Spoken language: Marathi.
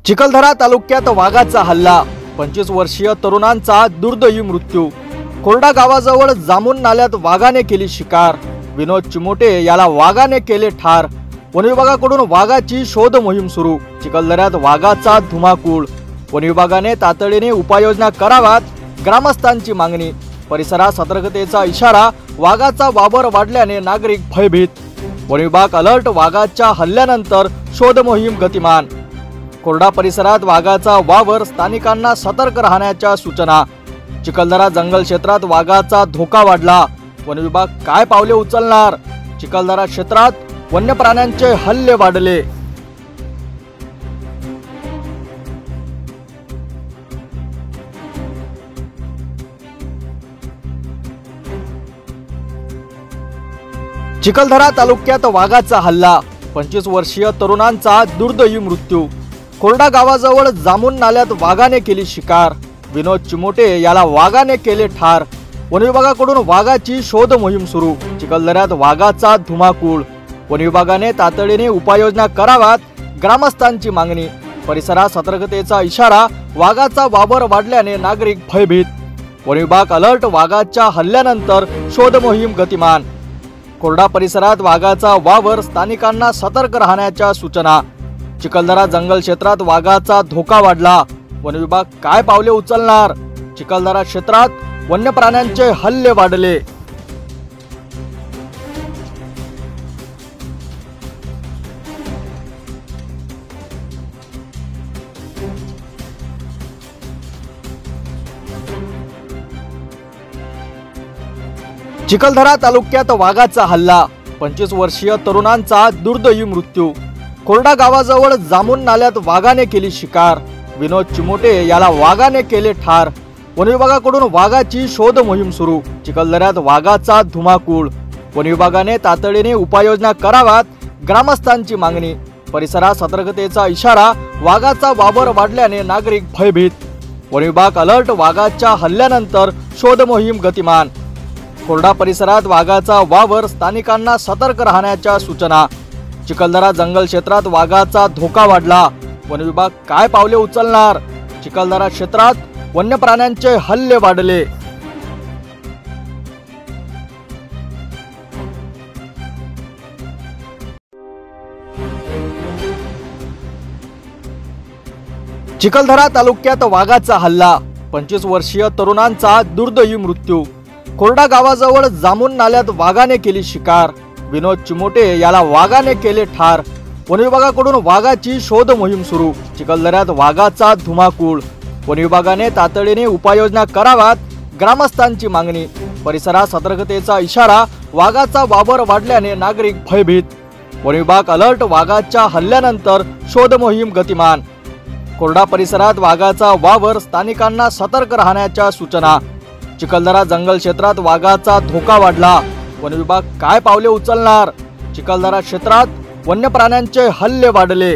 चिखलदरा तालुक्यात वाघाचा हल्ला, 25 वर्षीय तरुणांचा दुर्दैवी मृत्यू। कोरडा गावाजवळ जामून नाल्यात वाघाने केली शिकार, विनोद चिमोटे याला वाघाने केले ठार। वन विभागाकडून वाघाची शोध मोहीम सुरू, चिखलदऱ्यात वाघाचा धुमाकूळ। वन विभागाने तातडीने उपाययोजना कराव्यात, ग्रामस्थांची मागणी। परिसरात सतर्कतेचा इशारा, वाघाचा वावर वाढल्याने नागरिक भयभीत। वन विभाग अलर्ट, वाघाच्या हल्ल्यानंतर शोध मोहीम गतिमान। कोरडा परिसरात वाघाचा वावर, स्थानिकांना सतर्क राहण्याच्या सूचना। चिखलदरा जंगल क्षेत्रात वाघाचा धोका वाढला, वन विभाग काय पावले उचलणार? चिखलदरा क्षेत्रात वन्य प्राण्यांचे हल्ले वाढले। चिखलदरा तालुक्यात वाघाचा हल्ला, 25 वर्षीय तरुणांचा दुर्दैवी मृत्यू। कोरडा गावाजवळ जामून नाल्यात वाघाने केली शिकार, विनोद चिमोटे याला वाघाने केले ठार। वन विभागाकडून वाघाची शोध मोहीम सुरू, चिखलदऱ्यात वाघाचा धुमाकूळ। वन विभागाने तातडीने उपाययोजना कराव्यात, ग्रामस्थांची मागणी। परिसरात सतर्कतेचा इशारा, वाघाचा वावर वाढल्याने नागरिक भयभीत। वन विभाग अलर्ट, वाघाच्या हल्ल्यानंतर शोध मोहीम गतिमान। कोरडा परिसरात वाघाचा वावर, स्थानिकांना सतर्क राहण्याच्या सूचना। चिखलदरा जंगल क्षेत्रात वाघाचा धोका वाढला, वन विभाग काय पावले उचलणार? चिखलदरा क्षेत्रात वन्य प्राण्यांचे हल्ले वाढले। चिखलदरा तालुक्यात वाघाचा हल्ला, 25 वर्षीय तरुणांचा दुर्दैवी मृत्यू। कोरडा गावाजवळ जामून नाल्यात वाघाने केली शिकार, विनोद चिमोटे याला वाघाने केले ठार। वन विभागाकडून वाघाची शोध मोहीम सुरू, चिखलदऱ्यात वाघाचा धुमाकूळ। वन विभागाने तातडीने उपाययोजना कराव्यात, ग्रामस्थांची मागणी। परिसरात सतर्कतेचा इशारा, वाघाचा वावर वाढल्याने नागरिक भयभीत। वन विभाग अलर्ट, वाघाच्या हल्ल्यानंतर शोध मोहीम गतिमान। कोरडा परिसरात वाघाचा वावर, स्थानिकांना सतर्क राहण्याच्या सूचना। चिखलदरा जंगल क्षेत्रात वाघाचा धोका वाढला, वन विभाग काय पावले उचलणार? चिखलदरा क्षेत्रात वन्य प्राण्यांचे हल्ले वाढले। चिखलदरा तालुक्यात वाघाचा हल्ला, 25 वर्षीय तरुणांचा दुर्दैवी मृत्यू। कोरडा गावाजवळ जामून नाल्यात वाघाने केली शिकार, विनोद चिमोटे याला वाघाने केले ठार। वन विभागाकडून वाघाची शोध मोहीम सुरू, चिखलदऱ्यात वाघाचा धुमाकूळ। वन विभागाने तातडीने उपाययोजना कराव्यात, ग्रामस्थांची मागणी। परिसरात सतर्कतेचा इशारा, वाघाचा वावर वाढल्याने नागरिक भयभीत। वन विभाग अलर्ट, वाघाच्या हल्ल्यानंतर शोध मोहीम गतिमान। कोरडा परिसरात वाघाचा वावर, स्थानिकांना सतर्क राहण्याच्या सूचना। चिखलदरा जंगल क्षेत्रात वाघाचा धोका वाढला, वन विभाग काय पावले उचलणार? चिखलदरा क्षेत्रात वन्य प्राण्यांचे हल्ले वाढले।